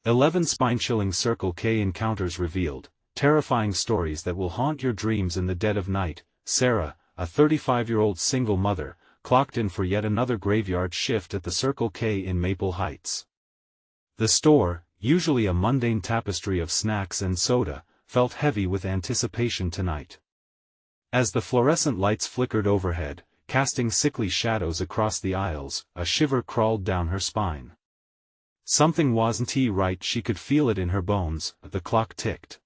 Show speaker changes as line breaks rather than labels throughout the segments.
11 spine-chilling Circle K encounters revealed, terrifying stories that will haunt your dreams in the dead of night. Sarah, a 35-year-old single mother, clocked in for yet another graveyard shift at the Circle K in Maple Heights. The store, usually a mundane tapestry of snacks and soda, felt heavy with anticipation tonight. As the fluorescent lights flickered overhead, casting sickly shadows across the aisles, a shiver crawled down her spine. Something wasn't right. She could feel it in her bones. The clock ticked.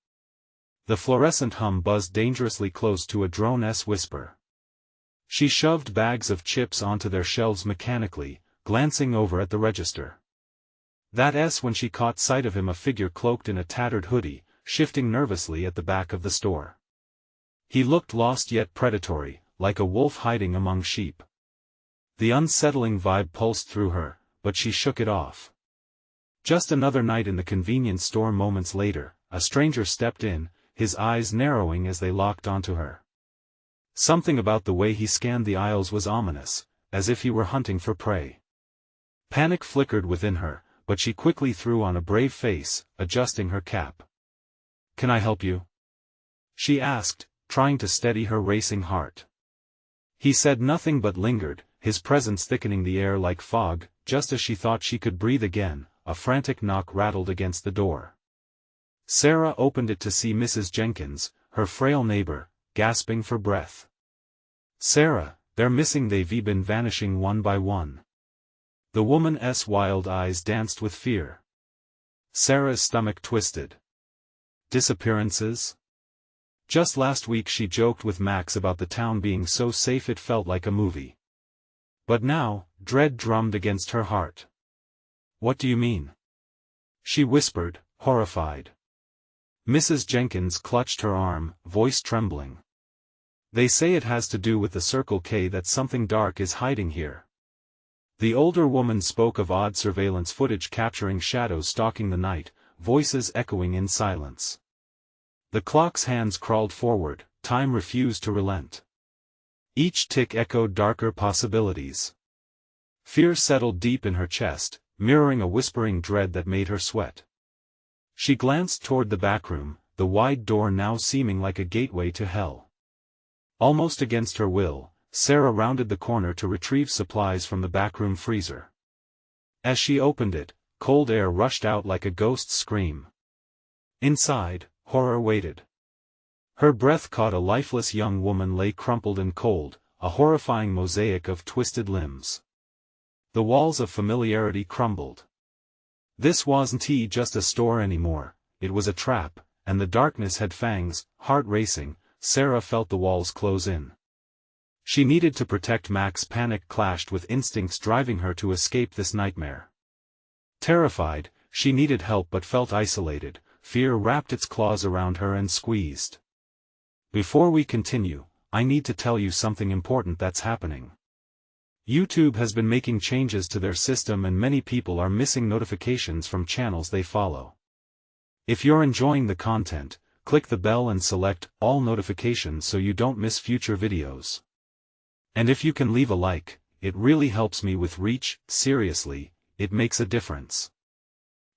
The fluorescent hum buzzed dangerously close to a drone's whisper. She shoved bags of chips onto their shelves mechanically, glancing over at the register. That's when she caught sight of him, a figure cloaked in a tattered hoodie, shifting nervously at the back of the store. He looked lost yet predatory, like a wolf hiding among sheep. The unsettling vibe pulsed through her, but she shook it off. Just another night in the convenience store. Moments later, a stranger stepped in, his eyes narrowing as they locked onto her. Something about the way he scanned the aisles was ominous, as if he were hunting for prey. Panic flickered within her, but she quickly threw on a brave face, adjusting her cap. "Can I help you?" she asked, trying to steady her racing heart. He said nothing but lingered, his presence thickening the air like fog. Just as she thought she could breathe again, a frantic knock rattled against the door. Sarah opened it to see Mrs. Jenkins, her frail neighbor, gasping for breath. "Sarah, they're missing. They've been vanishing one by one." The woman's wild eyes danced with fear. Sarah's stomach twisted. Disappearances? Just last week she joked with Max about the town being so safe it felt like a movie. But now, dread drummed against her heart. "What do you mean?" she whispered, horrified. Mrs. Jenkins clutched her arm, voice trembling. "They say it has to do with the Circle K, that something dark is hiding here." The older woman spoke of odd surveillance footage capturing shadows stalking the night, voices echoing in silence. The clock's hands crawled forward, time refused to relent. Each tick echoed darker possibilities. Fear settled deep in her chest, mirroring a whispering dread that made her sweat. She glanced toward the backroom, the wide door now seeming like a gateway to hell. Almost against her will, Sarah rounded the corner to retrieve supplies from the backroom freezer. As she opened it, cold air rushed out like a ghost's scream. Inside, horror waited. Her breath caught. A lifeless young woman lay crumpled and cold, a horrifying mosaic of twisted limbs. The walls of familiarity crumbled. This wasn't just a store anymore, it was a trap, and the darkness had fangs. Heart racing, Sarah felt the walls close in. She needed to protect Max. Panic clashed with instincts driving her to escape this nightmare. Terrified, she needed help but felt isolated. Fear wrapped its claws around her and squeezed. "Before we continue, I need to tell you something important that's happening. YouTube has been making changes to their system and many people are missing notifications from channels they follow. If you're enjoying the content, click the bell and select all notifications so you don't miss future videos. And if you can leave a like, it really helps me with reach. Seriously, it makes a difference.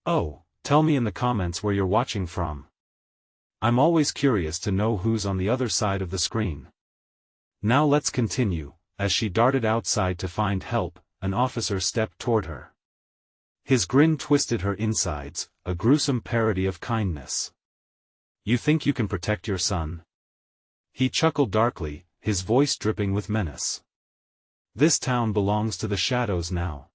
Oh, tell me in the comments where you're watching from. I'm always curious to know who's on the other side of the screen. Now let's continue. As she darted outside to find help, an officer stepped toward her. His grin twisted her insides, a gruesome parody of kindness. "You think you can protect your son?" He chuckled darkly, his voice dripping with menace. "This town belongs to the shadows now."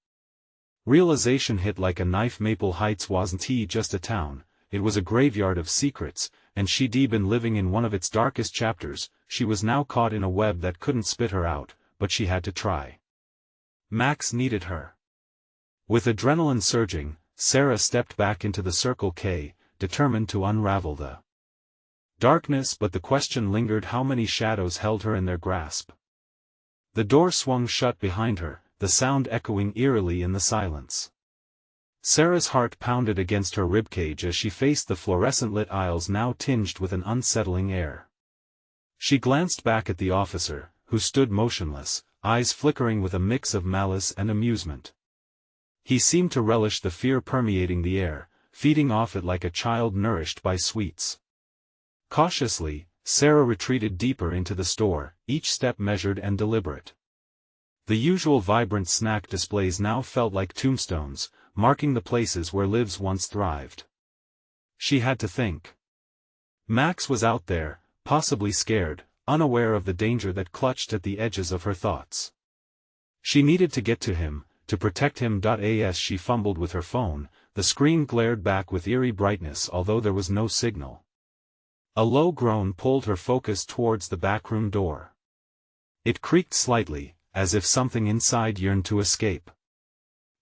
Realization hit like a knife. Maple Heights wasn't just a town, it was a graveyard of secrets, and she'd been living in one of its darkest chapters. She was now caught in a web that couldn't spit her out, but she had to try. Max needed her. With adrenaline surging, Sarah stepped back into the Circle K, determined to unravel the darkness. But the question lingered: how many shadows held her in their grasp? The door swung shut behind her, the sound echoing eerily in the silence. Sarah's heart pounded against her ribcage as she faced the fluorescent-lit aisles now tinged with an unsettling air. She glanced back at the officer, who stood motionless, eyes flickering with a mix of malice and amusement. He seemed to relish the fear permeating the air, feeding off it like a child nourished by sweets. Cautiously, Sarah retreated deeper into the store, each step measured and deliberate. The usual vibrant snack displays now felt like tombstones, marking the places where lives once thrived. She had to think. Max was out there, possibly scared, unaware of the danger that clutched at the edges of her thoughts. She needed to get to him, to protect him. As she fumbled with her phone, the screen glared back with eerie brightness although there was no signal. A low groan pulled her focus towards the backroom door. It creaked slightly, as if something inside yearned to escape.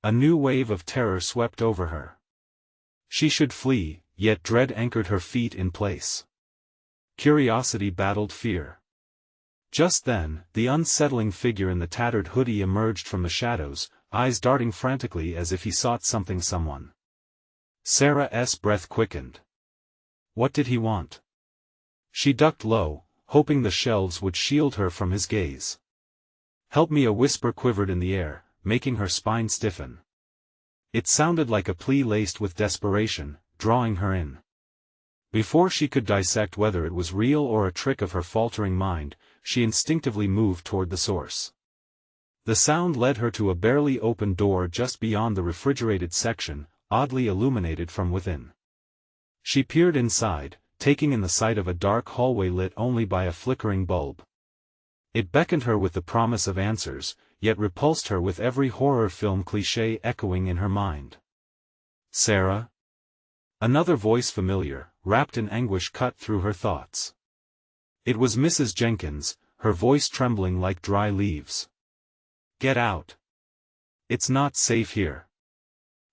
A new wave of terror swept over her. She should flee, yet dread anchored her feet in place. Curiosity battled fear. Just then, the unsettling figure in the tattered hoodie emerged from the shadows, eyes darting frantically as if he sought someone. Sarah's breath quickened. What did he want? She ducked low, hoping the shelves would shield her from his gaze. "Help me," a whisper quivered in the air, making her spine stiffen. It sounded like a plea laced with desperation, drawing her in. Before she could dissect whether it was real or a trick of her faltering mind, she instinctively moved toward the source. The sound led her to a barely open door just beyond the refrigerated section, oddly illuminated from within. She peered inside, taking in the sight of a dark hallway lit only by a flickering bulb. It beckoned her with the promise of answers, yet repulsed her with every horror film cliché echoing in her mind. "Sarah?" Another voice familiar, wrapped in anguish cut through her thoughts. It was Mrs. Jenkins, her voice trembling like dry leaves. "Get out. It's not safe here."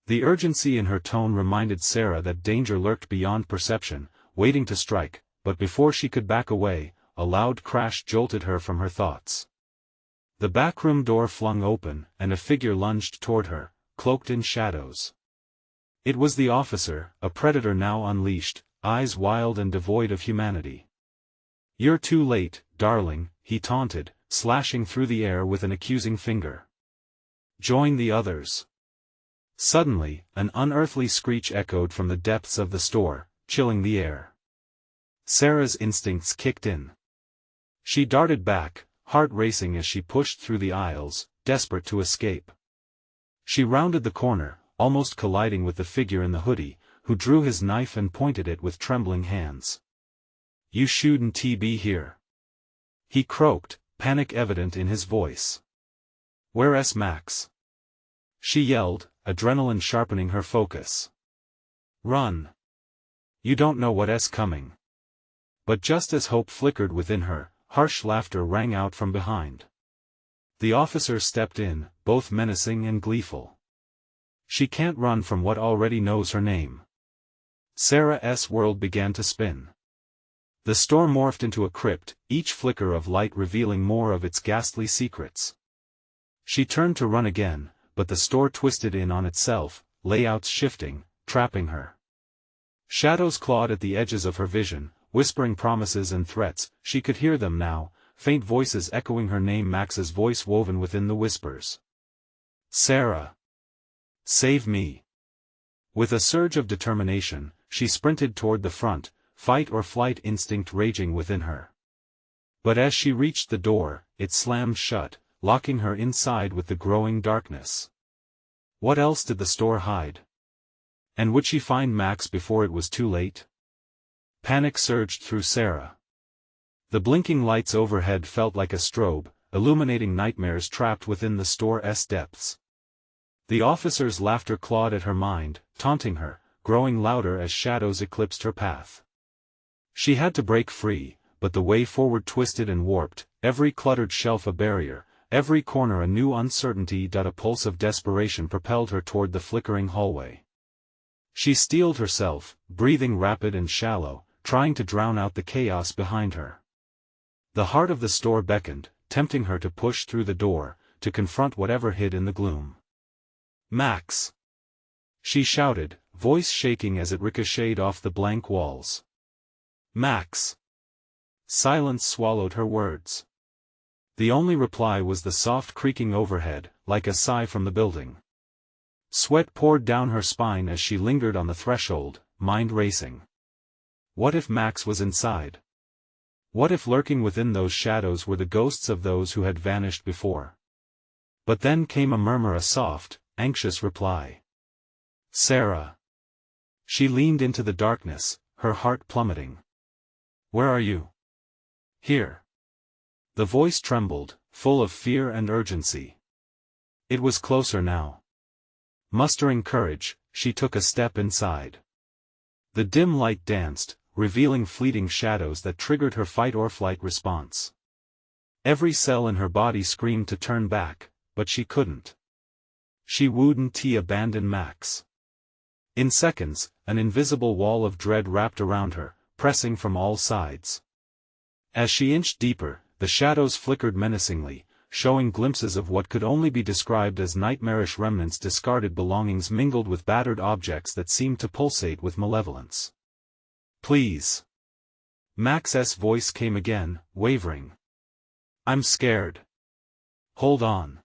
The urgency in her tone reminded Sarah that danger lurked beyond perception, waiting to strike, but before she could back away, a loud crash jolted her from her thoughts. The backroom door flung open, and a figure lunged toward her, cloaked in shadows. It was the officer, a predator now unleashed, eyes wild and devoid of humanity. "You're too late, darling," he taunted, slashing through the air with an accusing finger. "Join the others." Suddenly, an unearthly screech echoed from the depths of the store, chilling the air. Sarah's instincts kicked in. She darted back, heart racing as she pushed through the aisles, desperate to escape. She rounded the corner, almost colliding with the figure in the hoodie, who drew his knife and pointed it with trembling hands. "You shouldn't be here," he croaked, panic evident in his voice. "Where's Max?" she yelled, adrenaline sharpening her focus. "Run. You don't know what's coming." But just as hope flickered within her, harsh laughter rang out from behind. The officer stepped in, both menacing and gleeful. "She can't run from what already knows her name." Sarah's world began to spin. The store morphed into a crypt, each flicker of light revealing more of its ghastly secrets. She turned to run again, but the store twisted in on itself, layouts shifting, trapping her. Shadows clawed at the edges of her vision, whispering promises and threats. She could hear them now, faint voices echoing her name, Max's voice woven within the whispers. "Sarah! Save me!" With a surge of determination, she sprinted toward the front, fight or flight instinct raging within her. But as she reached the door, it slammed shut, locking her inside with the growing darkness. What else did the store hide? And would she find Max before it was too late? Panic surged through Sarah. The blinking lights overhead felt like a strobe, illuminating nightmares trapped within the store's depths. The officer's laughter clawed at her mind, taunting her, growing louder as shadows eclipsed her path. She had to break free, but the way forward twisted and warped, every cluttered shelf a barrier, every corner a new uncertainty. A pulse of desperation propelled her toward the flickering hallway. She steeled herself, breathing rapid and shallow, trying to drown out the chaos behind her. The heart of the store beckoned, tempting her to push through the door, to confront whatever hid in the gloom. "Max!" she shouted, voice shaking as it ricocheted off the blank walls. "Max!" Silence swallowed her words. The only reply was the soft creaking overhead, like a sigh from the building. Sweat poured down her spine as she lingered on the threshold, mind racing. What if Max was inside? What if lurking within those shadows were the ghosts of those who had vanished before? But then came a murmur, a soft, anxious reply. Sarah. She leaned into the darkness, her heart plummeting. Where are you? Here. The voice trembled, full of fear and urgency. It was closer now. Mustering courage, she took a step inside. The dim light danced, revealing fleeting shadows that triggered her fight-or-flight response. Every cell in her body screamed to turn back, but she couldn't. She wouldn't abandon Max. In seconds, an invisible wall of dread wrapped around her, pressing from all sides. As she inched deeper, the shadows flickered menacingly, showing glimpses of what could only be described as nightmarish remnants, discarded belongings mingled with battered objects that seemed to pulsate with malevolence. Please. Max's voice came again, wavering. I'm scared. Hold on.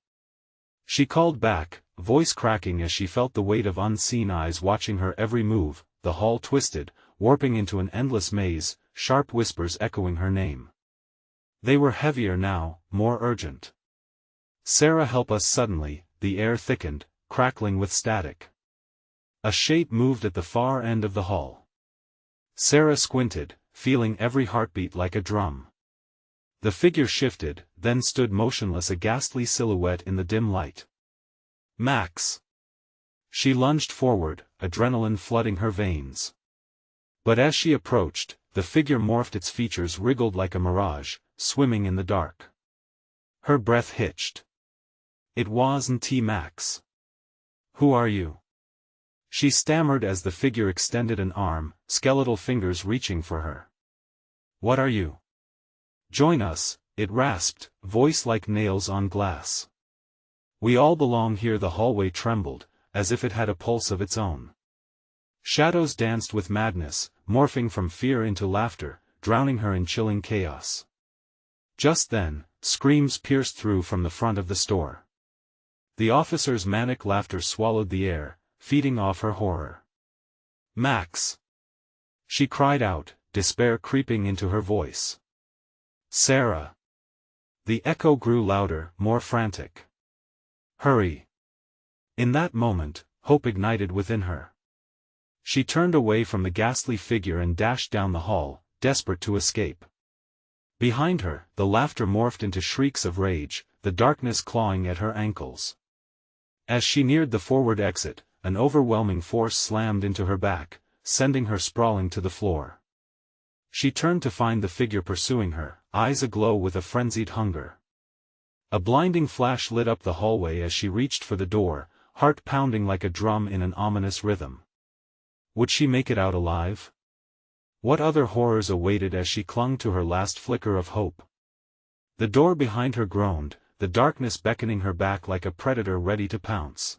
She called back, voice cracking as she felt the weight of unseen eyes watching her every move. The hall twisted, warping into an endless maze, sharp whispers echoing her name. They were heavier now, more urgent. Sarah, help us! Suddenly, the air thickened, crackling with static. A shape moved at the far end of the hall. Sarah squinted, feeling every heartbeat like a drum. The figure shifted, then stood motionless, a ghastly silhouette in the dim light. Max! She lunged forward, adrenaline flooding her veins. But as she approached, the figure morphed, its features wriggled like a mirage, swimming in the dark. Her breath hitched. It wasn't Max. Who are you? She stammered as the figure extended an arm, skeletal fingers reaching for her. What are you? Join us, it rasped, voice like nails on glass. We all belong here. The hallway trembled, as if it had a pulse of its own. Shadows danced with madness, morphing from fear into laughter, drowning her in chilling chaos. Just then, screams pierced through from the front of the store. The officer's manic laughter swallowed the air, feeding off her horror. Max! She cried out, despair creeping into her voice. Sarah! The echo grew louder, more frantic. Hurry! In that moment, hope ignited within her. She turned away from the ghastly figure and dashed down the hall, desperate to escape. Behind her, the laughter morphed into shrieks of rage, the darkness clawing at her ankles. As she neared the forward exit, an overwhelming force slammed into her back, sending her sprawling to the floor. She turned to find the figure pursuing her, eyes aglow with a frenzied hunger. A blinding flash lit up the hallway as she reached for the door, heart pounding like a drum in an ominous rhythm. Would she make it out alive? What other horrors awaited as she clung to her last flicker of hope? The door behind her groaned, the darkness beckoning her back like a predator ready to pounce.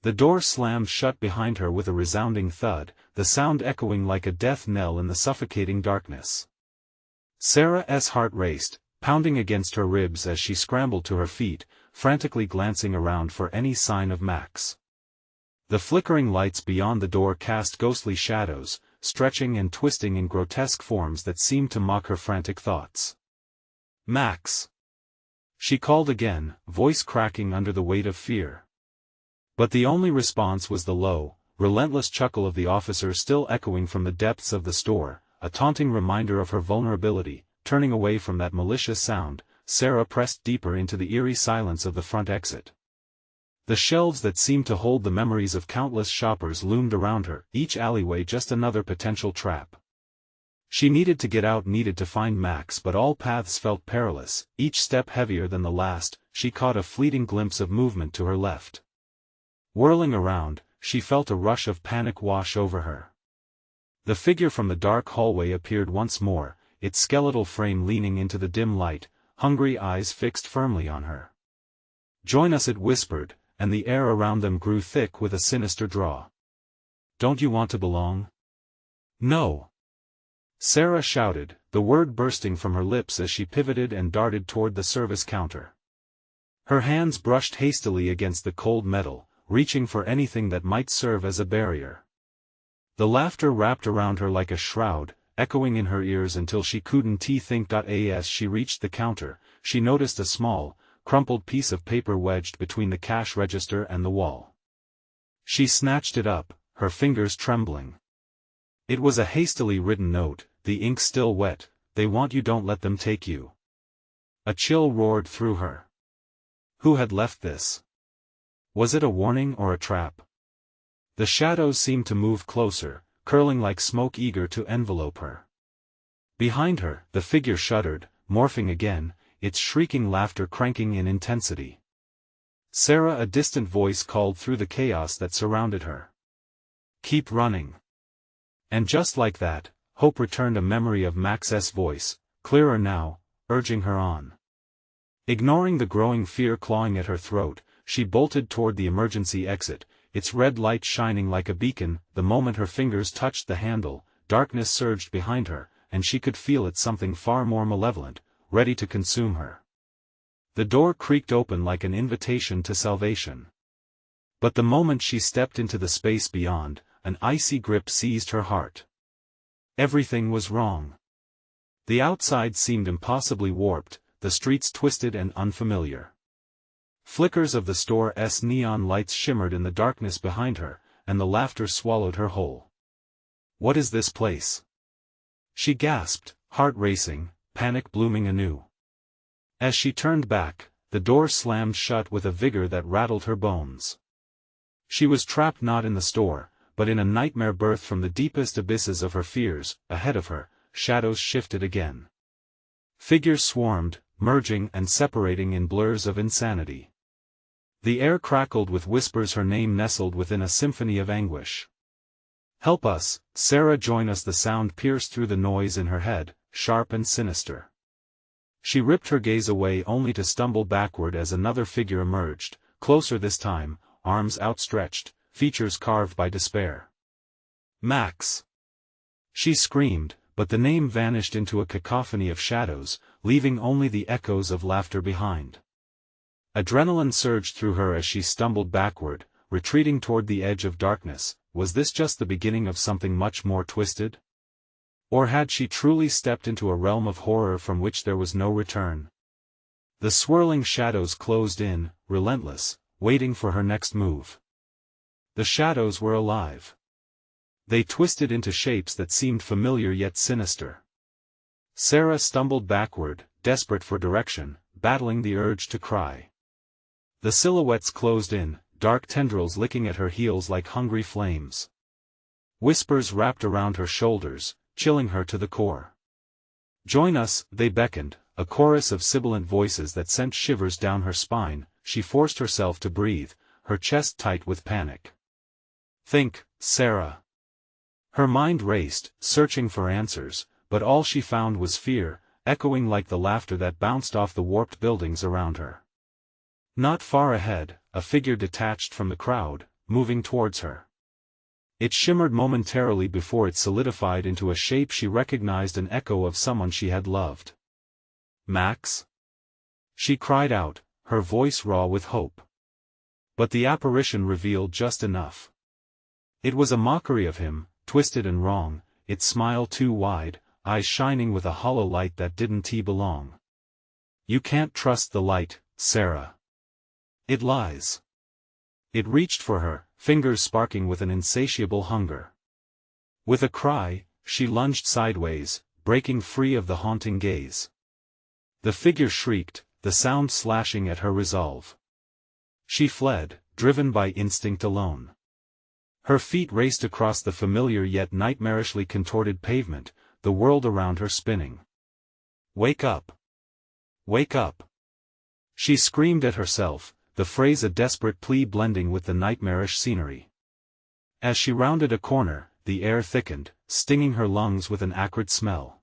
The door slammed shut behind her with a resounding thud, the sound echoing like a death knell in the suffocating darkness. Sarah's heart raced, pounding against her ribs as she scrambled to her feet, frantically glancing around for any sign of Max. The flickering lights beyond the door cast ghostly shadows, stretching and twisting in grotesque forms that seemed to mock her frantic thoughts. Max! She called again, voice cracking under the weight of fear. But the only response was the low, relentless chuckle of the officer, still echoing from the depths of the store, a taunting reminder of her vulnerability. Turning away from that malicious sound, Sarah pressed deeper into the eerie silence of the front exit. The shelves that seemed to hold the memories of countless shoppers loomed around her, each alleyway just another potential trap. She needed to get out, needed to find Max, but all paths felt perilous, each step heavier than the last. She caught a fleeting glimpse of movement to her left. Whirling around, she felt a rush of panic wash over her. The figure from the dark hallway appeared once more, its skeletal frame leaning into the dim light, hungry eyes fixed firmly on her. Join us, it whispered, and the air around them grew thick with a sinister draw. Don't you want to belong? No! Sarah shouted, the word bursting from her lips as she pivoted and darted toward the service counter. Her hands brushed hastily against the cold metal, reaching for anything that might serve as a barrier. The laughter wrapped around her like a shroud, echoing in her ears until she couldn't think. As she reached the counter, she noticed a small, crumpled piece of paper wedged between the cash register and the wall. She snatched it up, her fingers trembling. It was a hastily written note, the ink still wet. "They want you, don't let them take you." A chill roared through her. Who had left this? Was it a warning or a trap? The shadows seemed to move closer, curling like smoke, eager to envelope her. Behind her, the figure shuddered, morphing again, its shrieking laughter cranking in intensity. "Sarah," a distant voice called through the chaos that surrounded her. "Keep running." And just like that, hope returned, a memory of Max's voice, clearer now, urging her on. Ignoring the growing fear clawing at her throat, she bolted toward the emergency exit, its red light shining like a beacon. The moment her fingers touched the handle, darkness surged behind her, and she could feel it, something far more malevolent, ready to consume her. The door creaked open like an invitation to salvation. But the moment she stepped into the space beyond, an icy grip seized her heart. Everything was wrong. The outside seemed impossibly warped, the streets twisted and unfamiliar. Flickers of the store's neon lights shimmered in the darkness behind her, and the laughter swallowed her whole. "What is this place?" she gasped, heart racing, panic blooming anew. As she turned back, the door slammed shut with a vigor that rattled her bones. She was trapped not in the store, but in a nightmare birthed from the deepest abysses of her fears. Ahead of her, shadows shifted again. Figures swarmed, merging and separating in blurs of insanity. The air crackled with whispers, her name nestled within a symphony of anguish. "Help us, Sarah, join us." The sound pierced through the noise in her head, sharp and sinister. She ripped her gaze away only to stumble backward as another figure emerged, closer this time, arms outstretched, features carved by despair. "Max!" she screamed, but the name vanished into a cacophony of shadows, leaving only the echoes of laughter behind. Adrenaline surged through her as she stumbled backward, retreating toward the edge of darkness. Was this just the beginning of something much more twisted? Or had she truly stepped into a realm of horror from which there was no return? The swirling shadows closed in, relentless, waiting for her next move. The shadows were alive. They twisted into shapes that seemed familiar yet sinister. Sarah stumbled backward, desperate for direction, battling the urge to cry. The silhouettes closed in, dark tendrils licking at her heels like hungry flames. Whispers wrapped around her shoulders, chilling her to the core. "Join us," they beckoned, a chorus of sibilant voices that sent shivers down her spine. She forced herself to breathe, her chest tight with panic. "Think, Sarah." Her mind raced, searching for answers, but all she found was fear, echoing like the laughter that bounced off the warped buildings around her. Not far ahead, a figure detached from the crowd, moving towards her. It shimmered momentarily before it solidified into a shape she recognized, an echo of someone she had loved. "Max?" she cried out, her voice raw with hope. But the apparition revealed just enough. It was a mockery of him, twisted and wrong, its smile too wide, eyes shining with a hollow light that didn't belong. "You can't trust the light, Sarah. It lies." It reached for her, fingers sparking with an insatiable hunger. With a cry, she lunged sideways, breaking free of the haunting gaze. The figure shrieked, the sound slashing at her resolve. She fled, driven by instinct alone. Her feet raced across the familiar yet nightmarishly contorted pavement, the world around her spinning. "Wake up! Wake up!" she screamed at herself, the phrase a desperate plea blending with the nightmarish scenery. As she rounded a corner, the air thickened, stinging her lungs with an acrid smell.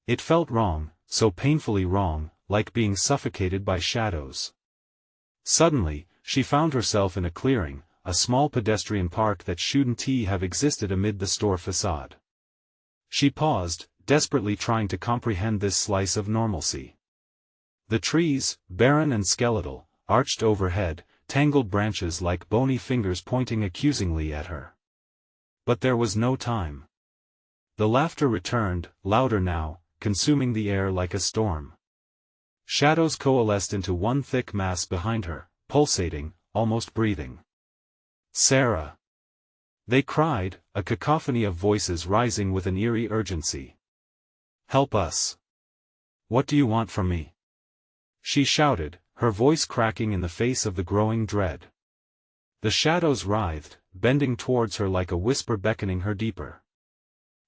It felt wrong, so painfully wrong, like being suffocated by shadows. Suddenly, she found herself in a clearing, a small pedestrian park that shouldn't have existed amid the store facade. She paused, desperately trying to comprehend this slice of normalcy. The trees, barren and skeletal, arched overhead, tangled branches like bony fingers pointing accusingly at her. But there was no time. The laughter returned, louder now, consuming the air like a storm. Shadows coalesced into one thick mass behind her, pulsating, almost breathing. "Sarah!" they cried, a cacophony of voices rising with an eerie urgency. "Help us! What do you want from me?" she shouted, her voice cracking in the face of the growing dread. The shadows writhed, bending towards her like a whisper beckoning her deeper.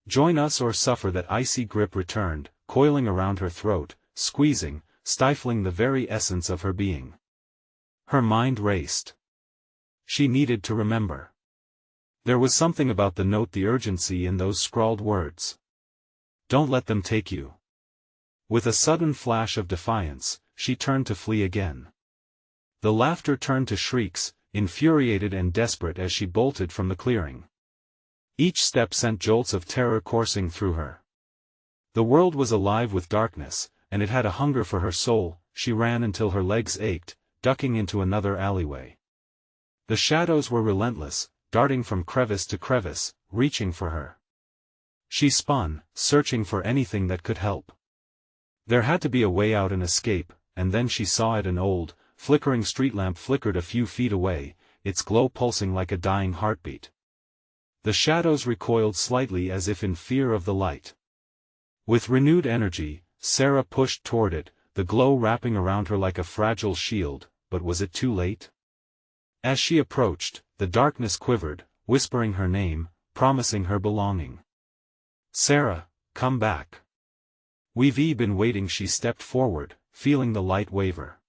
"Join us or suffer." That icy grip returned, coiling around her throat, squeezing, stifling the very essence of her being. Her mind raced. She needed to remember. There was something about the note, the urgency in those scrawled words. "Don't let them take you." With a sudden flash of defiance, she turned to flee again. The laughter turned to shrieks, infuriated and desperate as she bolted from the clearing. Each step sent jolts of terror coursing through her. The world was alive with darkness, and it had a hunger for her soul. She ran until her legs ached, ducking into another alleyway. The shadows were relentless, darting from crevice to crevice, reaching for her. She spun, searching for anything that could help. There had to be a way out, an escape, and then she saw it. An old, flickering street lamp flickered a few feet away, its glow pulsing like a dying heartbeat. The shadows recoiled slightly as if in fear of the light. With renewed energy, Sarah pushed toward it, the glow wrapping around her like a fragile shield, but was it too late? As she approached, the darkness quivered, whispering her name, promising her belonging. "Sarah, come back. We've been waiting." She stepped forward, feeling the light waver.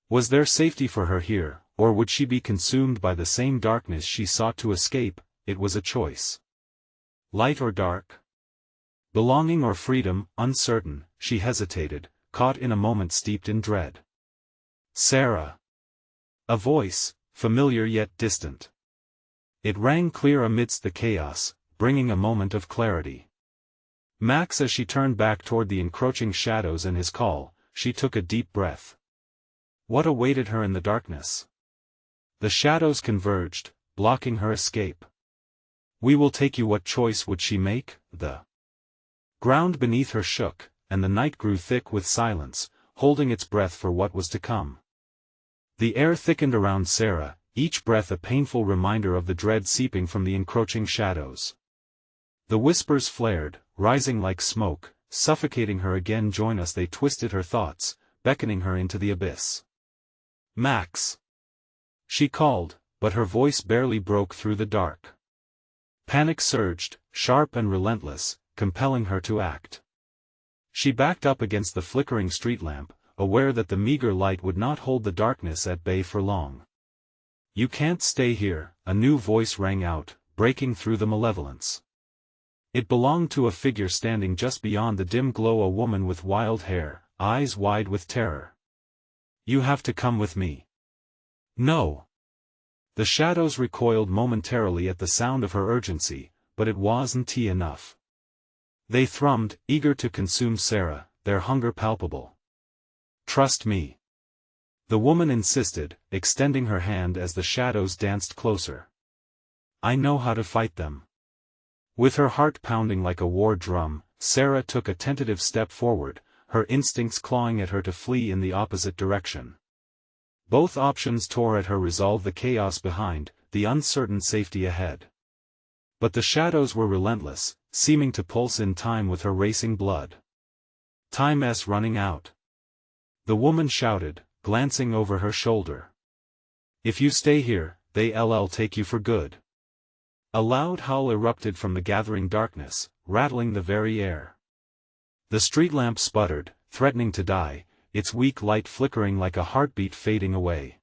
Was there safety for her here, or would she be consumed by the same darkness she sought to escape? It was a choice. Light or dark? Belonging or freedom? Uncertain, she hesitated, caught in a moment steeped in dread. "Sarah!" A voice, familiar yet distant. It rang clear amidst the chaos, bringing a moment of clarity. Max. As she turned back toward the encroaching shadows and his call, she took a deep breath. What awaited her in the darkness? The shadows converged, blocking her escape. "We will take you." What choice would she make? The ground beneath her shook, and the night grew thick with silence, holding its breath for what was to come. The air thickened around Sarah, each breath a painful reminder of the dread seeping from the encroaching shadows. The whispers flared, rising like smoke, suffocating her again. "Join us." They twisted her thoughts, beckoning her into the abyss. "Max!" she called, but her voice barely broke through the dark. Panic surged, sharp and relentless, compelling her to act. She backed up against the flickering street lamp, aware that the meager light would not hold the darkness at bay for long. "You can't stay here," a new voice rang out, breaking through the malevolence. It belonged to a figure standing just beyond the dim glow, a woman with wild hair, eyes wide with terror. "You have to come with me." "No." The shadows recoiled momentarily at the sound of her urgency, but it wasn't enough. They thrummed, eager to consume Sarah, their hunger palpable. "Trust me," the woman insisted, extending her hand as the shadows danced closer. "I know how to fight them." With her heart pounding like a war drum, Sarah took a tentative step forward, her instincts clawing at her to flee in the opposite direction. Both options tore at her resolve, the chaos behind, the uncertain safety ahead. But the shadows were relentless, seeming to pulse in time with her racing blood. "Time's running out," the woman shouted, glancing over her shoulder. "If you stay here, they'll take you for good." A loud howl erupted from the gathering darkness, rattling the very air. The street lamp sputtered, threatening to die, its weak light flickering like a heartbeat fading away.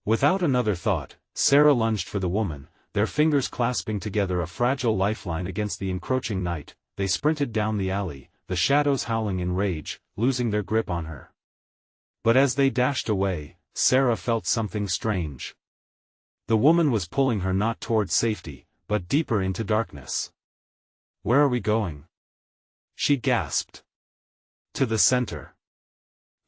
Without another thought, Sarah lunged for the woman, their fingers clasping together, a fragile lifeline against the encroaching night. They sprinted down the alley, the shadows howling in rage, losing their grip on her. But as they dashed away, Sarah felt something strange. The woman was pulling her not toward safety, but deeper into darkness. "Where are we going?" she gasped. "To the center."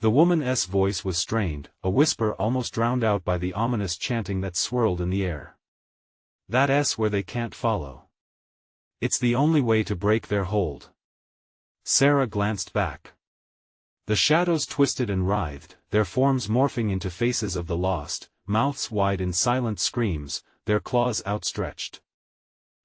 The woman's voice was strained, a whisper almost drowned out by the ominous chanting that swirled in the air. That's where they can't follow. It's the only way to break their hold. Sarah glanced back. The shadows twisted and writhed, their forms morphing into faces of the lost, mouths wide in silent screams, their claws outstretched.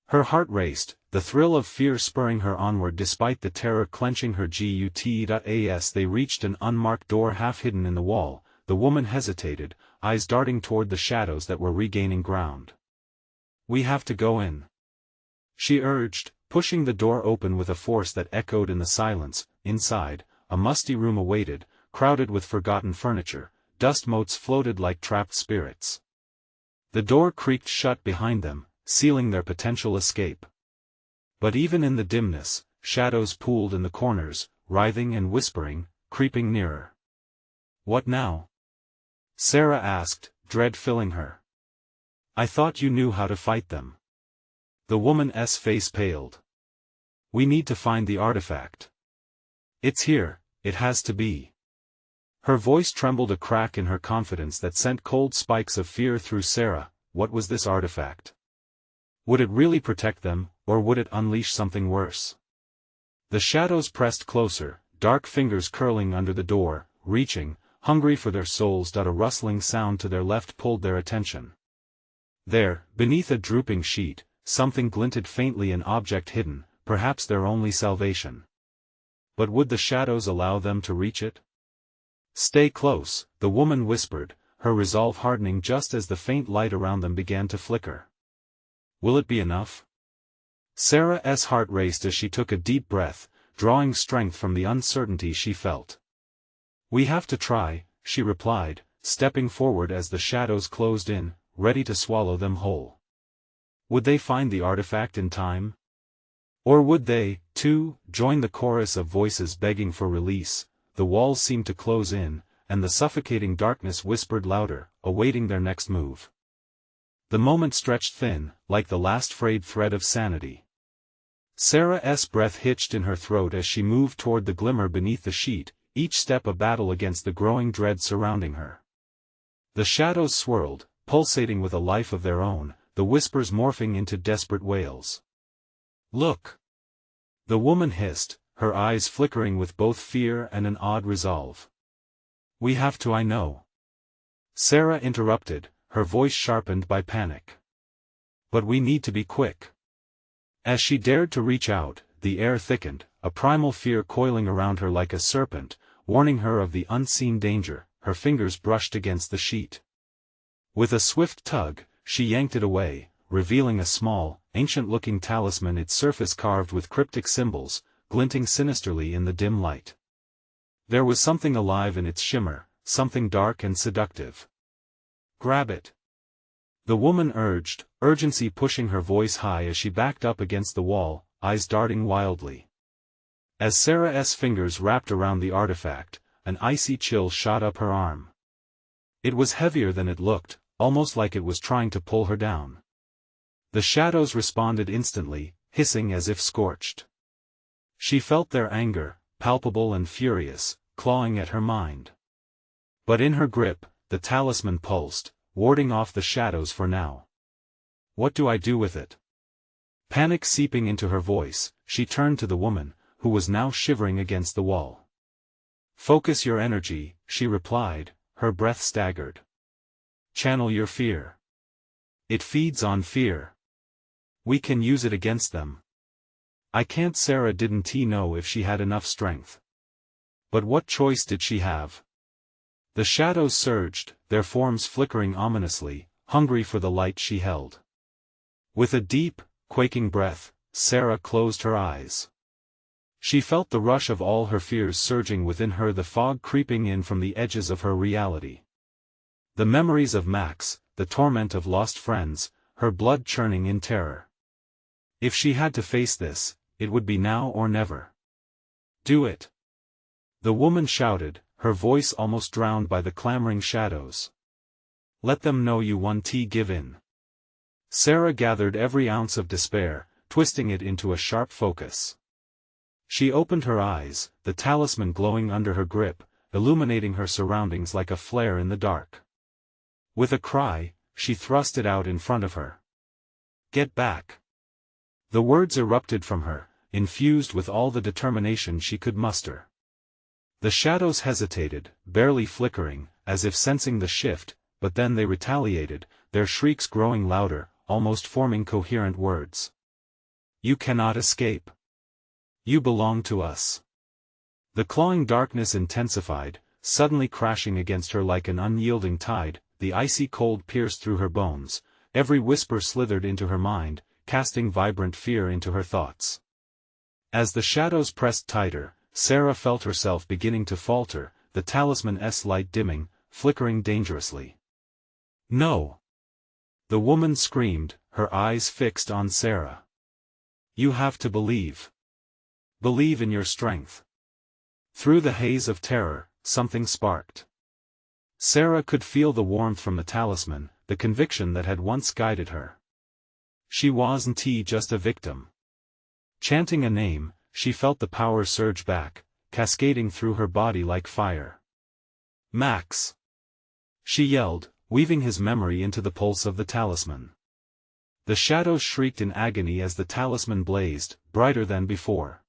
Her heart raced, the thrill of fear spurring her onward despite the terror clenching her gut. As they reached an unmarked door half hidden in the wall, the woman hesitated, eyes darting toward the shadows that were regaining ground. "We have to go in," she urged, pushing the door open with a force that echoed in the silence. Inside, a musty room awaited, crowded with forgotten furniture, dust motes floated like trapped spirits. The door creaked shut behind them, sealing their potential escape. But even in the dimness, shadows pooled in the corners, writhing and whispering, creeping nearer. "What now?" Sarah asked, dread filling her. "I thought you knew how to fight them." The woman's face paled. "We need to find the artifact. It's here, it has to be." Her voice trembled, a crack in her confidence that sent cold spikes of fear through Sarah. What was this artifact? Would it really protect them, or would it unleash something worse? The shadows pressed closer, dark fingers curling under the door, reaching, hungry for their souls. A rustling sound to their left pulled their attention. There, beneath a drooping sheet, something glinted faintly, an object hidden, perhaps their only salvation. But would the shadows allow them to reach it? "Stay close," the woman whispered, her resolve hardening just as the faint light around them began to flicker. "Will it be enough?" Sarah's heart raced as she took a deep breath, drawing strength from the uncertainty she felt. "We have to try," she replied, stepping forward as the shadows closed in, ready to swallow them whole. Would they find the artifact in time? Or would they, too, join the chorus of voices begging for release? The walls seemed to close in, and the suffocating darkness whispered louder, awaiting their next move. The moment stretched thin, like the last frayed thread of sanity. Sarah's breath hitched in her throat as she moved toward the glimmer beneath the sheet, each step a battle against the growing dread surrounding her. The shadows swirled, pulsating with a life of their own, the whispers morphing into desperate wails. "Look!" the woman hissed, her eyes flickering with both fear and an odd resolve. "We have to, I know." Sarah interrupted, her voice sharpened by panic. "But we need to be quick." As she dared to reach out, the air thickened, a primal fear coiling around her like a serpent, warning her of the unseen danger. Her fingers brushed against the sheet. With a swift tug, she yanked it away, revealing a small, ancient-looking talisman, its surface carved with cryptic symbols, glinting sinisterly in the dim light. There was something alive in its shimmer, something dark and seductive. "Grab it," the woman urged, urgency pushing her voice high as she backed up against the wall, eyes darting wildly. As Sarah's fingers wrapped around the artifact, an icy chill shot up her arm. It was heavier than it looked, almost like it was trying to pull her down. The shadows responded instantly, hissing as if scorched. She felt their anger, palpable and furious, clawing at her mind. But in her grip, the talisman pulsed, warding off the shadows for now. "What do I do with it?" Panic seeping into her voice, she turned to the woman, who was now shivering against the wall. "Focus your energy," she replied, her breath staggered. "Channel your fear. It feeds on fear. We can use it against them." "I can't." Sarah didn't know if she had enough strength. But what choice did she have? The shadows surged, their forms flickering ominously, hungry for the light she held. With a deep, quaking breath, Sarah closed her eyes. She felt the rush of all her fears surging within her, the fog creeping in from the edges of her reality. The memories of Max, the torment of lost friends, her blood churning in terror. If she had to face this, it would be now or never. "Do it!" the woman shouted, her voice almost drowned by the clamoring shadows. "Let them know you won't give in." Sarah gathered every ounce of despair, twisting it into a sharp focus. She opened her eyes, the talisman glowing under her grip, illuminating her surroundings like a flare in the dark. With a cry, she thrust it out in front of her. "Get back!" The words erupted from her, infused with all the determination she could muster. The shadows hesitated, barely flickering, as if sensing the shift, but then they retaliated, their shrieks growing louder, almost forming coherent words. "You cannot escape. You belong to us." The clawing darkness intensified, suddenly crashing against her like an unyielding tide, the icy cold pierced through her bones, every whisper slithered into her mind, casting vibrant fear into her thoughts. As the shadows pressed tighter, Sarah felt herself beginning to falter, the talisman's light dimming, flickering dangerously. "No!" The woman screamed, her eyes fixed on Sarah. "You have to believe. Believe in your strength." Through the haze of terror, something sparked. Sarah could feel the warmth from the talisman, the conviction that had once guided her. She wasn't just a victim. Chanting a name, she felt the power surge back, cascading through her body like fire. "Max!" she yelled, weaving his memory into the pulse of the talisman. The shadows shrieked in agony as the talisman blazed, brighter than before.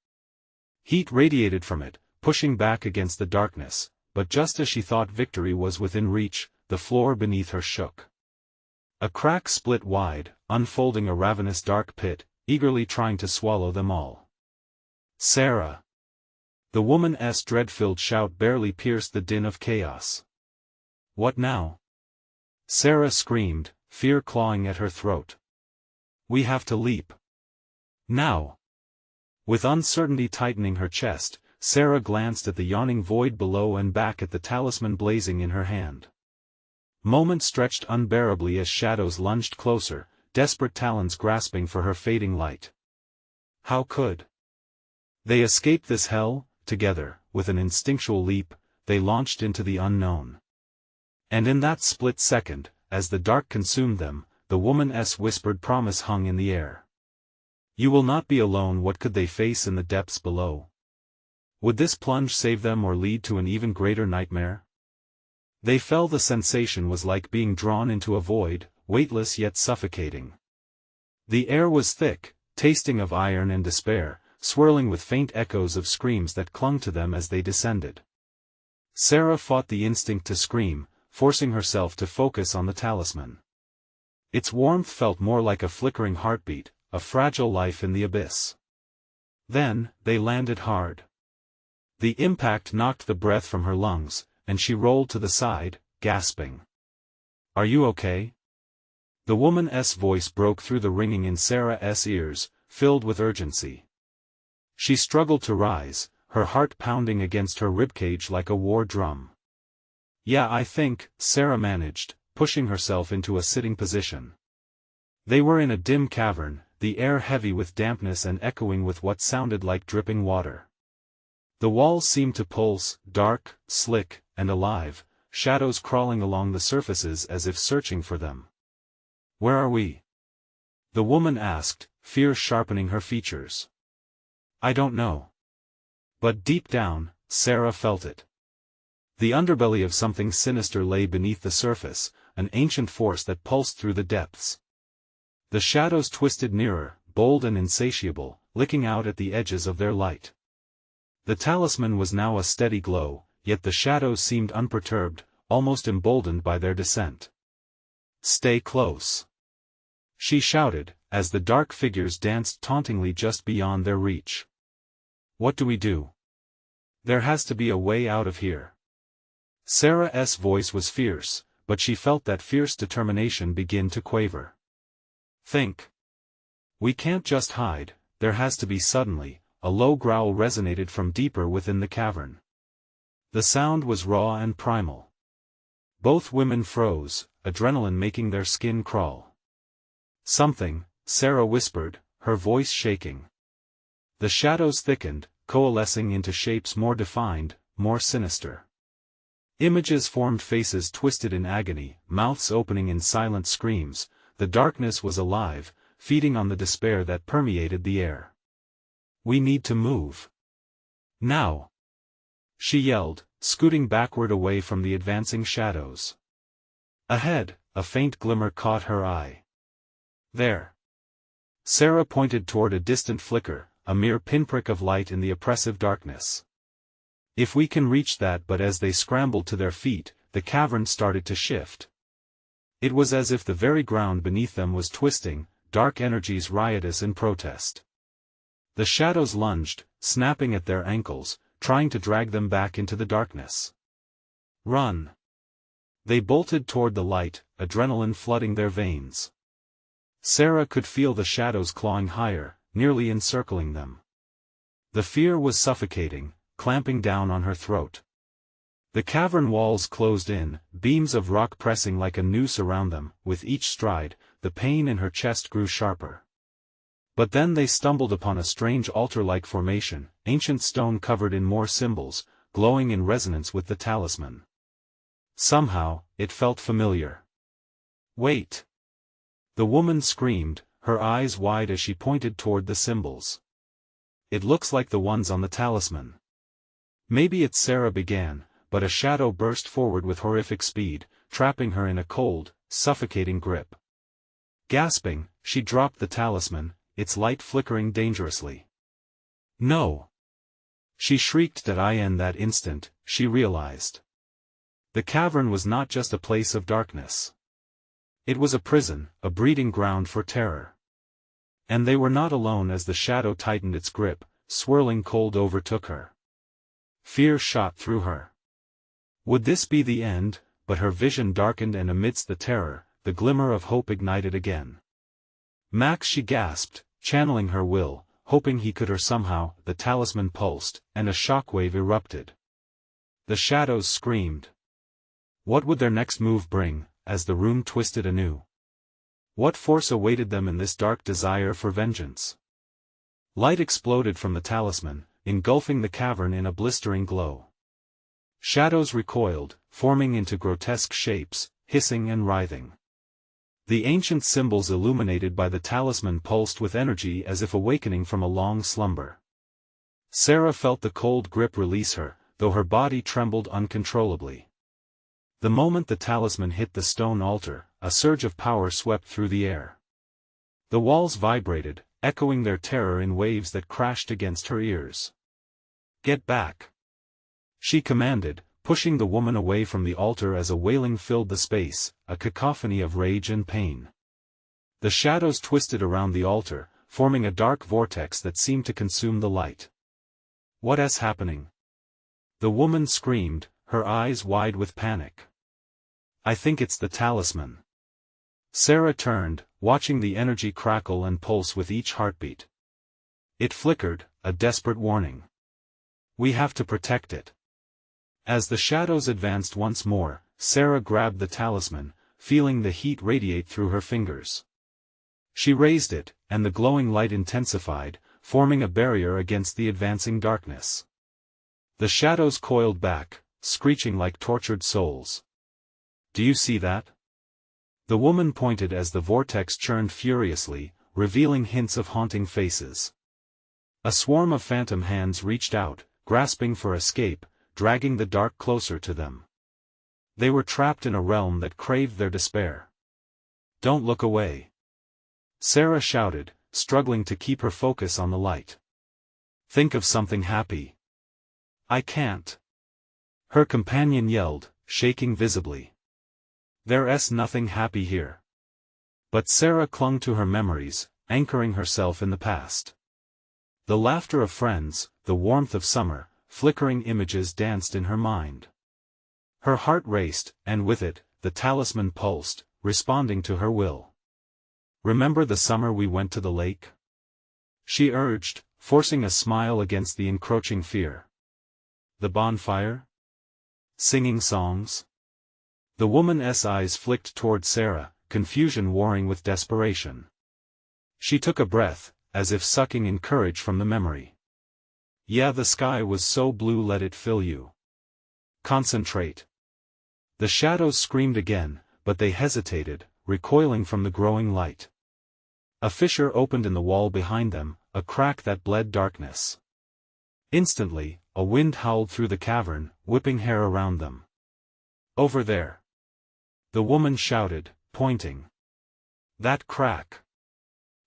Heat radiated from it, pushing back against the darkness, but just as she thought victory was within reach, the floor beneath her shook. A crack split wide, unfolding a ravenous dark pit, eagerly trying to swallow them all. "Sarah!" The woman's dread-filled shout barely pierced the din of chaos. "What now?" Sarah screamed, fear clawing at her throat. "We have to leap. Now!" With uncertainty tightening her chest, Sarah glanced at the yawning void below and back at the talisman blazing in her hand. Moments stretched unbearably as shadows lunged closer, desperate talons grasping for her fading light. How could they escape this hell? Together, with an instinctual leap, they launched into the unknown. And in that split second, as the dark consumed them, the woman's whispered promise hung in the air. "You will not be alone." What could they face in the depths below? Would this plunge save them or lead to an even greater nightmare? They felt the sensation was like being drawn into a void, weightless yet suffocating. The air was thick, tasting of iron and despair, swirling with faint echoes of screams that clung to them as they descended. Sarah fought the instinct to scream, forcing herself to focus on the talisman. Its warmth felt more like a flickering heartbeat, a fragile life in the abyss. Then, they landed hard. The impact knocked the breath from her lungs, and she rolled to the side, gasping. "Are you okay?" The woman's voice broke through the ringing in Sarah's ears, filled with urgency. She struggled to rise, her heart pounding against her ribcage like a war drum. "Yeah, I think," Sarah managed, pushing herself into a sitting position. They were in a dim cavern, the air heavy with dampness and echoing with what sounded like dripping water. The walls seemed to pulse, dark, slick, and alive, shadows crawling along the surfaces as if searching for them. "Where are we?" the woman asked, fear sharpening her features. "I don't know." But deep down, Sarah felt it. The underbelly of something sinister lay beneath the surface, an ancient force that pulsed through the depths. The shadows twisted nearer, bold and insatiable, licking out at the edges of their light. The talisman was now a steady glow, yet the shadows seemed unperturbed, almost emboldened by their descent. "Stay close," she shouted, as the dark figures danced tauntingly just beyond their reach. "What do we do? There has to be a way out of here." Sarah's voice was fierce, but she felt that fierce determination begin to quaver. "Think. We can't just hide, there has to be." Suddenly, a low growl resonated from deeper within the cavern. The sound was raw and primal. Both women froze, adrenaline making their skin crawl. "Something," Sarah whispered, her voice shaking. The shadows thickened, coalescing into shapes more defined, more sinister. Images formed, faces twisted in agony, mouths opening in silent screams. The darkness was alive, feeding on the despair that permeated the air. "We need to move. Now!" she yelled, scooting backward away from the advancing shadows. Ahead, a faint glimmer caught her eye. There. Sarah pointed toward a distant flicker, a mere pinprick of light in the oppressive darkness. If we can reach that. But as they scrambled to their feet, the cavern started to shift. It was as if the very ground beneath them was twisting, dark energies riotous in protest. The shadows lunged, snapping at their ankles, trying to drag them back into the darkness. Run! They bolted toward the light, adrenaline flooding their veins. Sarah could feel the shadows clawing higher, nearly encircling them. The fear was suffocating, clamping down on her throat. The cavern walls closed in, beams of rock pressing like a noose around them. With each stride, the pain in her chest grew sharper. But then they stumbled upon a strange altar-like formation, ancient stone covered in more symbols, glowing in resonance with the talisman. Somehow, it felt familiar. Wait! The woman screamed, her eyes wide as she pointed toward the symbols. It looks like the ones on the talisman. Maybe it's Sarah began, but a shadow burst forward with horrific speed, trapping her in a cold, suffocating grip. Gasping, she dropped the talisman, its light flickering dangerously. No! She shrieked in that instant, she realized. The cavern was not just a place of darkness. It was a prison, a breeding ground for terror. And they were not alone as the shadow tightened its grip, swirling cold overtook her. Fear shot through her. Would this be the end? But her vision darkened, and amidst the terror, the glimmer of hope ignited again. Max, she gasped, channeling her will, hoping he could her somehow. The talisman pulsed, and a shockwave erupted. The shadows screamed. What would their next move bring, as the room twisted anew? What force awaited them in this dark desire for vengeance? Light exploded from the talisman, engulfing the cavern in a blistering glow. Shadows recoiled, forming into grotesque shapes, hissing and writhing. The ancient symbols illuminated by the talisman pulsed with energy as if awakening from a long slumber. Sarah felt the cold grip release her, though her body trembled uncontrollably. The moment the talisman hit the stone altar, a surge of power swept through the air. The walls vibrated, echoing their terror in waves that crashed against her ears. Get back! She commanded, pushing the woman away from the altar as a wailing filled the space, a cacophony of rage and pain. The shadows twisted around the altar, forming a dark vortex that seemed to consume the light. What is happening? The woman screamed, her eyes wide with panic. I think it's the talisman. Sarah turned, watching the energy crackle and pulse with each heartbeat. It flickered, a desperate warning. We have to protect it. As the shadows advanced once more, Sarah grabbed the talisman, feeling the heat radiate through her fingers. She raised it, and the glowing light intensified, forming a barrier against the advancing darkness. The shadows coiled back, screeching like tortured souls. Do you see that? The woman pointed as the vortex churned furiously, revealing hints of haunting faces. A swarm of phantom hands reached out, grasping for escape, dragging the dark closer to them. They were trapped in a realm that craved their despair. Don't look away! Sarah shouted, struggling to keep her focus on the light. Think of something happy. I can't. Her companion yelled, shaking visibly. There's nothing happy here. But Sarah clung to her memories, anchoring herself in the past. The laughter of friends, the warmth of summer, flickering images danced in her mind. Her heart raced, and with it, the talisman pulsed, responding to her will. Remember the summer we went to the lake? She urged, forcing a smile against the encroaching fear. The bonfire? Singing songs? The woman's eyes flicked toward Sarah, confusion warring with desperation. She took a breath, as if sucking in courage from the memory. Yeah, the sky was so blue, let it fill you. Concentrate. The shadows screamed again, but they hesitated, recoiling from the growing light. A fissure opened in the wall behind them, a crack that bled darkness. Instantly, a wind howled through the cavern, whipping hair around them. "Over there!" the woman shouted, pointing. "That crack!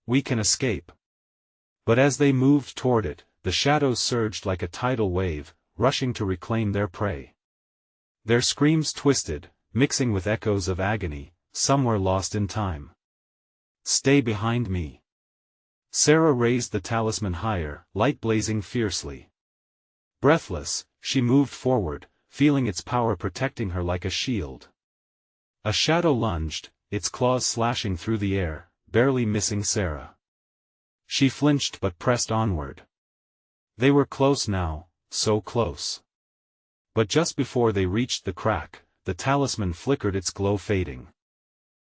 We can escape!" But as they moved toward it, the shadows surged like a tidal wave, rushing to reclaim their prey. Their screams twisted, mixing with echoes of agony, somewhere lost in time. "Stay behind me!" Sarah raised the talisman higher, light blazing fiercely. Breathless, she moved forward, feeling its power protecting her like a shield. A shadow lunged, its claws slashing through the air, barely missing Sarah. She flinched but pressed onward. They were close now, so close. But just before they reached the crack, the talisman flickered, its glow fading.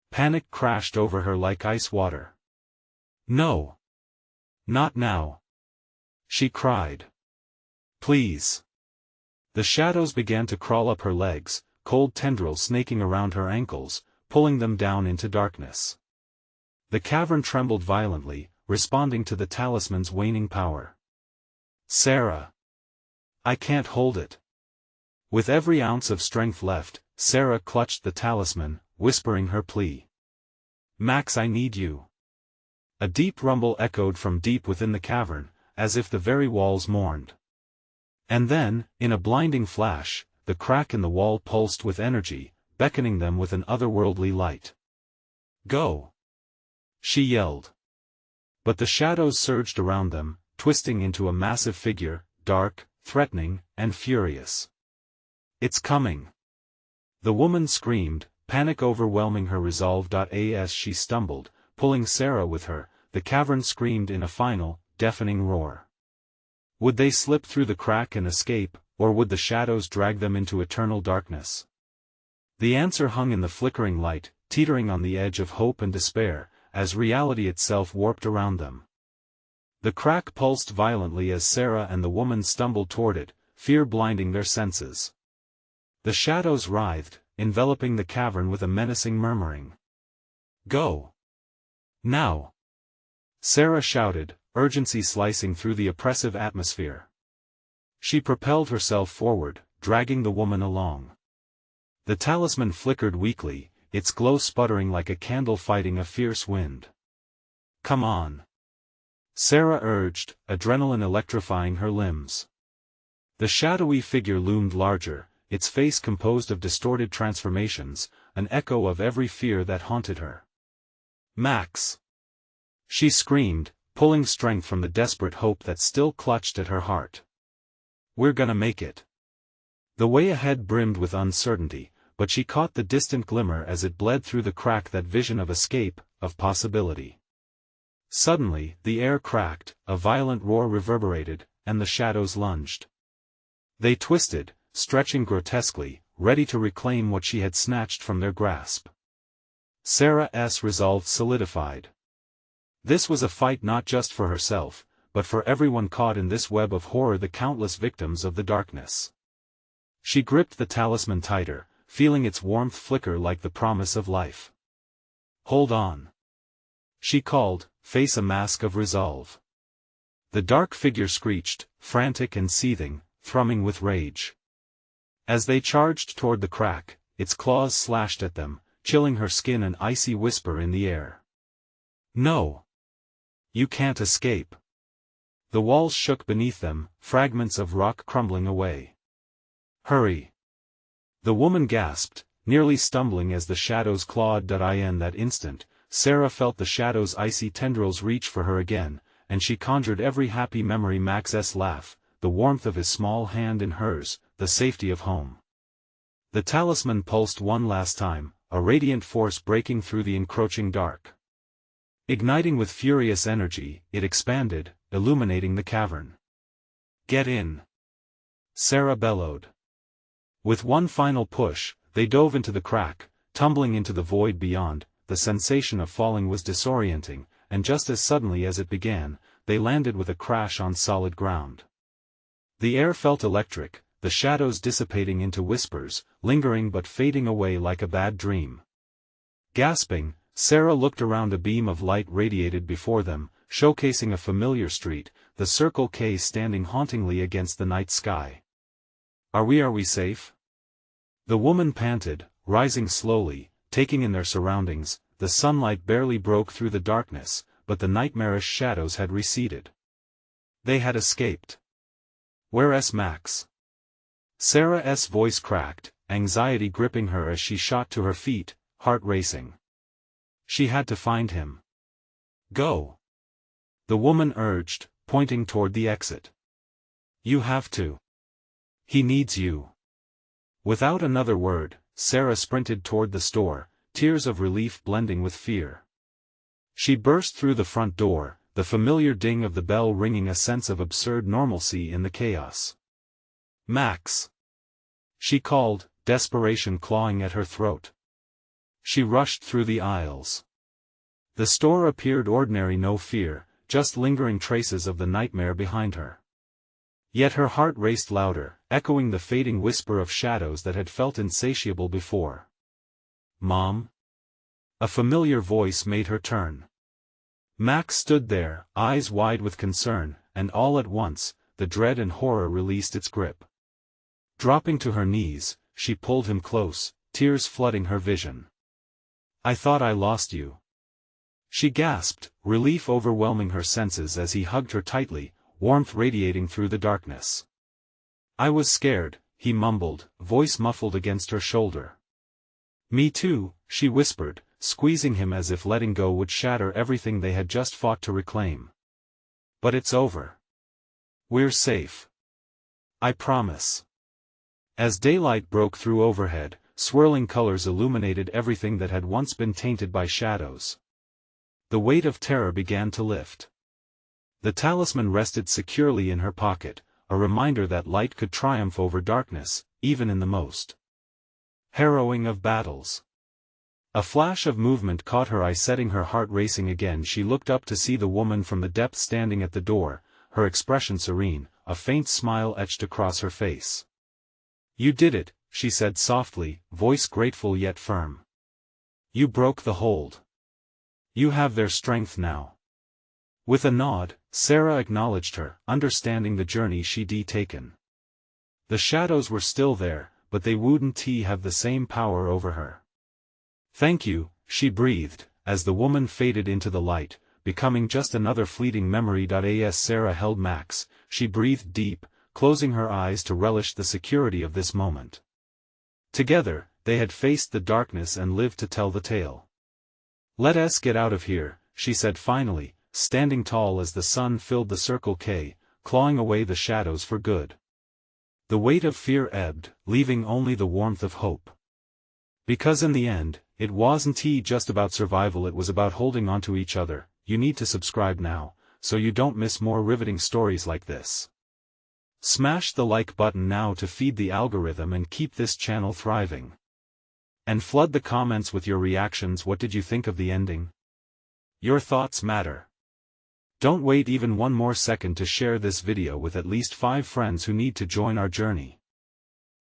Panic crashed over her like ice water. "No! Not now!" she cried. "Please!" The shadows began to crawl up her legs, cold tendrils snaking around her ankles, pulling them down into darkness. The cavern trembled violently, responding to the talisman's waning power. "Sarah! I can't hold it!" With every ounce of strength left, Sarah clutched the talisman, whispering her plea. "Max, I need you!" A deep rumble echoed from deep within the cavern, as if the very walls mourned. And then, in a blinding flash, the crack in the wall pulsed with energy, beckoning them with an otherworldly light. "Go!" she yelled. But the shadows surged around them, twisting into a massive figure, dark, threatening, and furious. "It's coming!" the woman screamed, panic overwhelming her resolve. As she stumbled, pulling Sarah with her, the cavern screamed in a final, deafening roar. Would they slip through the crack and escape, or would the shadows drag them into eternal darkness? The answer hung in the flickering light, teetering on the edge of hope and despair, as reality itself warped around them. The crack pulsed violently as Sarah and the woman stumbled toward it, fear blinding their senses. The shadows writhed, enveloping the cavern with a menacing murmuring. "Go! Now!" Sarah shouted, urgency slicing through the oppressive atmosphere. She propelled herself forward, dragging the woman along. The talisman flickered weakly, its glow sputtering like a candle fighting a fierce wind. "Come on!" Sarah urged, adrenaline electrifying her limbs. The shadowy figure loomed larger, its face composed of distorted transformations, an echo of every fear that haunted her. "Max!" she screamed, pulling strength from the desperate hope that still clutched at her heart. "We're gonna make it." The way ahead brimmed with uncertainty, but she caught the distant glimmer as it bled through the crack, that vision of escape, of possibility. Suddenly, the air cracked, a violent roar reverberated, and the shadows lunged. They twisted, stretching grotesquely, ready to reclaim what she had snatched from their grasp. Sarah's resolve solidified. This was a fight not just for herself, but for everyone caught in this web of horror, the countless victims of the darkness. She gripped the talisman tighter, feeling its warmth flicker like the promise of life. "Hold on!" she called, face a mask of resolve. The dark figure screeched, frantic and seething, thrumming with rage. As they charged toward the crack, its claws slashed at them, chilling her skin, an icy whisper in the air. "No! You can't escape!" The walls shook beneath them, fragments of rock crumbling away. "Hurry!" the woman gasped, nearly stumbling as the shadows clawed. In that instant, Sarah felt the shadows' icy tendrils reach for her again, and she conjured every happy memory: Max's laugh, the warmth of his small hand in hers, the safety of home. The talisman pulsed one last time, a radiant force breaking through the encroaching dark. Igniting with furious energy, it expanded, illuminating the cavern. "Get in!" Sarah bellowed. With one final push, they dove into the crack, tumbling into the void beyond. The sensation of falling was disorienting, and just as suddenly as it began, they landed with a crash on solid ground. The air felt electric, the shadows dissipating into whispers, lingering but fading away like a bad dream. Gasping, Sarah looked around. A beam of light radiated before them, showcasing a familiar street, the Circle K standing hauntingly against the night sky. Are we safe?" The woman panted, rising slowly, taking in their surroundings. The sunlight barely broke through the darkness, but the nightmarish shadows had receded. They had escaped. "Where's Max?" Sarah's voice cracked, anxiety gripping her as she shot to her feet, heart racing. She had to find him. "Go," the woman urged, pointing toward the exit. "You have to. He needs you." Without another word, Sarah sprinted toward the store, tears of relief blending with fear. She burst through the front door, the familiar ding of the bell ringing a sense of absurd normalcy in the chaos. "Max!" she called, desperation clawing at her throat. She rushed through the aisles. The store appeared ordinary, no fear, just lingering traces of the nightmare behind her. Yet her heart raced louder, echoing the fading whisper of shadows that had felt insatiable before. "Mom?" A familiar voice made her turn. Max stood there, eyes wide with concern, and all at once, the dread and horror released its grip. Dropping to her knees, she pulled him close, tears flooding her vision. "I thought I lost you," she gasped, relief overwhelming her senses as he hugged her tightly, warmth radiating through the darkness. "I was scared," he mumbled, voice muffled against her shoulder. "Me too," she whispered, squeezing him as if letting go would shatter everything they had just fought to reclaim. "But it's over. We're safe. I promise." As daylight broke through overhead, swirling colors illuminated everything that had once been tainted by shadows. The weight of terror began to lift. The talisman rested securely in her pocket, a reminder that light could triumph over darkness, even in the most harrowing of battles. A flash of movement caught her eye, setting her heart racing again. She looked up to see the woman from the depths standing at the door, her expression serene, a faint smile etched across her face. "You did it," she said softly, voice grateful yet firm. "You broke the hold. You have their strength now." With a nod, Sarah acknowledged her, understanding the journey she'd taken. The shadows were still there, but they wouldn't have the same power over her. "Thank you," she breathed, as the woman faded into the light, becoming just another fleeting memory. As Sarah held Max, she breathed deep, closing her eyes to relish the security of this moment. Together, they had faced the darkness and lived to tell the tale. "Let us get out of here," she said finally, standing tall as the sun filled the Circle K, clawing away the shadows for good. The weight of fear ebbed, leaving only the warmth of hope. Because in the end, it wasn't just about survival, it was about holding on to each other. You need to subscribe now, so you don't miss more riveting stories like this. Smash the like button now to feed the algorithm and keep this channel thriving. And flood the comments with your reactions. What did you think of the ending? Your thoughts matter. Don't wait even one more second to share this video with at least 5 friends who need to join our journey.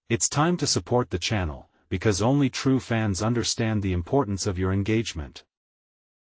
It's time to support the channel, because only true fans understand the importance of your engagement.